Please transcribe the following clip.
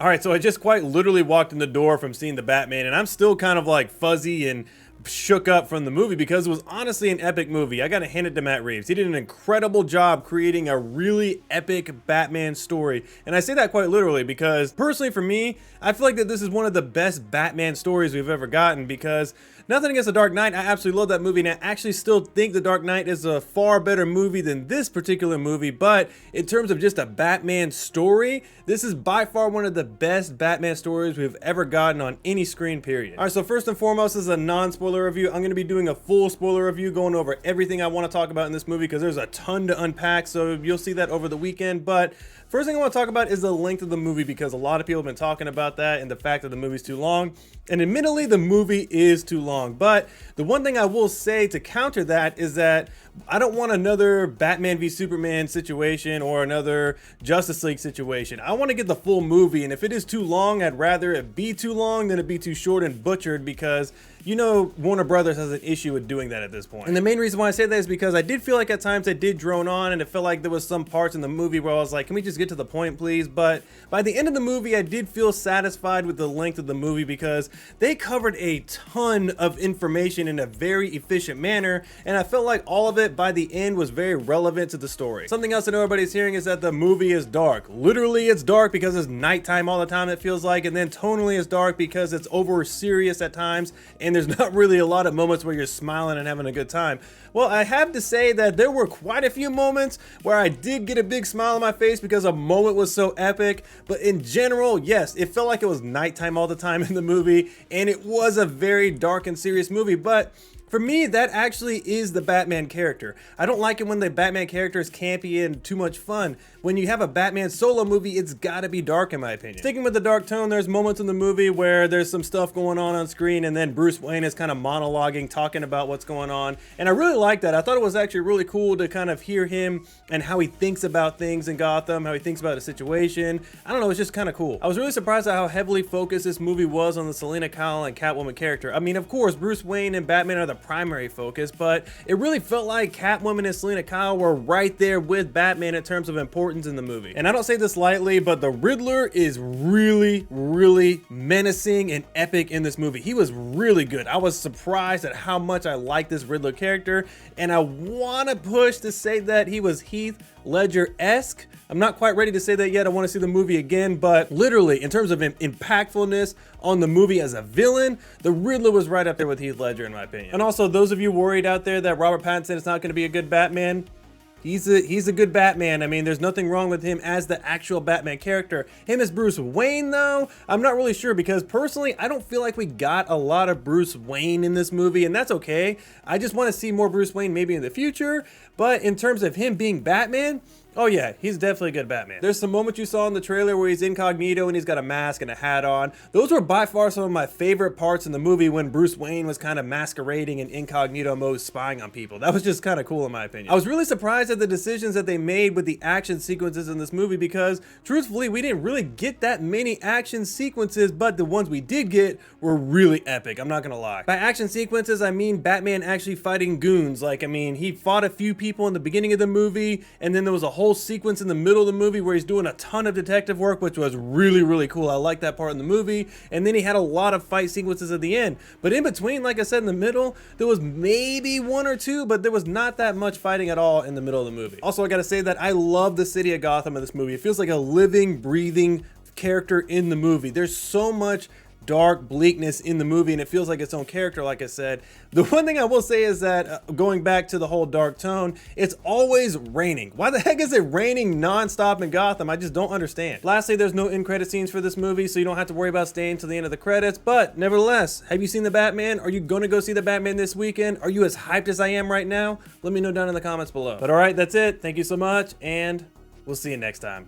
All right, so I just quite literally walked in the door from seeing the Batman, and I'm still kind of like fuzzy and shook up from the movie because it was honestly an epic movie. I gotta hand it to Matt Reeves. He did an incredible job creating a really epic Batman story. And I say that quite literally because personally for me, I feel like that this is one of the best Batman stories we've ever gotten because nothing against The Dark Knight, I absolutely love that movie and I actually still think The Dark Knight is a far better movie than this particular movie, but in terms of just a Batman story, this is by far one of the best Batman stories we've ever gotten on any screen, period. All right, so first and foremost, this is a non-spoiler review. I'm going to be doing a full spoiler review going over everything I want to talk about in this movie because there's a ton to unpack, so you'll see that over the weekend. But first thing I want to talk about is the length of the movie because a lot of people have been talking about that and the fact that the movie's too long. And admittedly, the movie is too long. But the one thing I will say to counter that is that I don't want another Batman v Superman situation or another Justice League situation. I want to get the full movie, and if it is too long, I'd rather it be too long than it be too short and butchered because, you know, Warner Brothers has an issue with doing that at this point. And the main reason why I say that is because I did feel like at times it did drone on and it felt like there was some parts in the movie where I was like, can we just get to the point, please? But by the end of the movie, I did feel satisfied with the length of the movie because they covered a ton of information in a very efficient manner, and I felt like all of it by the end was very relevant to the story. Something else that everybody's hearing is that the movie is dark. Literally, it's dark because it's nighttime all the time, it feels like, and then tonally it's dark because it's over serious at times, and there's not really a lot of moments where you're smiling and having a good time. Well, I have to say that there were quite a few moments where I did get a big smile on my face because a moment was so epic, but in general, yes, it felt like it was nighttime all the time in the movie, and it was a very dark and serious movie, but for me, that actually is the Batman character. I don't like it when the Batman character is campy and too much fun. When you have a Batman solo movie, it's gotta be dark in my opinion. Sticking with the dark tone, there's moments in the movie where there's some stuff going on screen and then Bruce Wayne is kind of monologuing, talking about what's going on. And I really like that. I thought it was actually really cool to kind of hear him and how he thinks about things in Gotham, how he thinks about a situation. I don't know, it's just kind of cool. I was really surprised at how heavily focused this movie was on the Selina Kyle and Catwoman character. I mean, of course, Bruce Wayne and Batman are the primary focus, but it really felt like Catwoman and Selina Kyle were right there with Batman in terms of importance in the movie. And I don't say this lightly, but the Riddler is really, really menacing and epic in this movie. He was really good. I was surprised at how much I like this Riddler character, and I want to push to say that he was Heath Ledger-esque. I'm not quite ready to say that yet. I want to see the movie again, but literally in terms of impactfulness on the movie as a villain, the Riddler was right up there with Heath Ledger in my opinion. And also, those of you worried out there that Robert Pattinson is not going to be a good Batman, he's a good Batman. I mean, there's nothing wrong with him as the actual Batman character. Him as Bruce Wayne, though, I'm not really sure because personally, I don't feel like we got a lot of Bruce Wayne in this movie, and that's okay. I just want to see more Bruce Wayne maybe in the future, but in terms of him being Batman, oh yeah, he's definitely a good Batman. There's some moments you saw in the trailer where he's incognito and he's got a mask and a hat on. Those were by far some of my favorite parts in the movie when Bruce Wayne was kind of masquerading in incognito mode, spying on people. That was just kind of cool in my opinion. I was really surprised at the decisions that they made with the action sequences in this movie because truthfully, we didn't really get that many action sequences, but the ones we did get were really epic. I'm not gonna lie. By action sequences, I mean Batman actually fighting goons. Like, I mean, he fought a few people in the beginning of the movie, and then there was a whole sequence in the middle of the movie where he's doing a ton of detective work, which was really, really cool. I like that part in the movie. And then he had a lot of fight sequences at the end. But in between, like I said, in the middle, there was maybe one or two, but there was not that much fighting at all in the middle of the movie. Also, I gotta say that I love the city of Gotham in this movie. It feels like a living, breathing character in the movie. There's so much dark bleakness in the movie and it feels like its own character. Like I said, the one thing I will say is that going back to the whole dark tone, it's always raining. Why the heck is it raining non-stop in Gotham? I just don't understand. Lastly, there's no end credit scenes for this movie, so you don't have to worry about staying to the end of the credits, but nevertheless, have you seen the Batman? Are you gonna go see the Batman this weekend? Are you as hyped as I am right now? Let me know down in the comments below. But all right, that's it. Thank you so much, and we'll see you next time.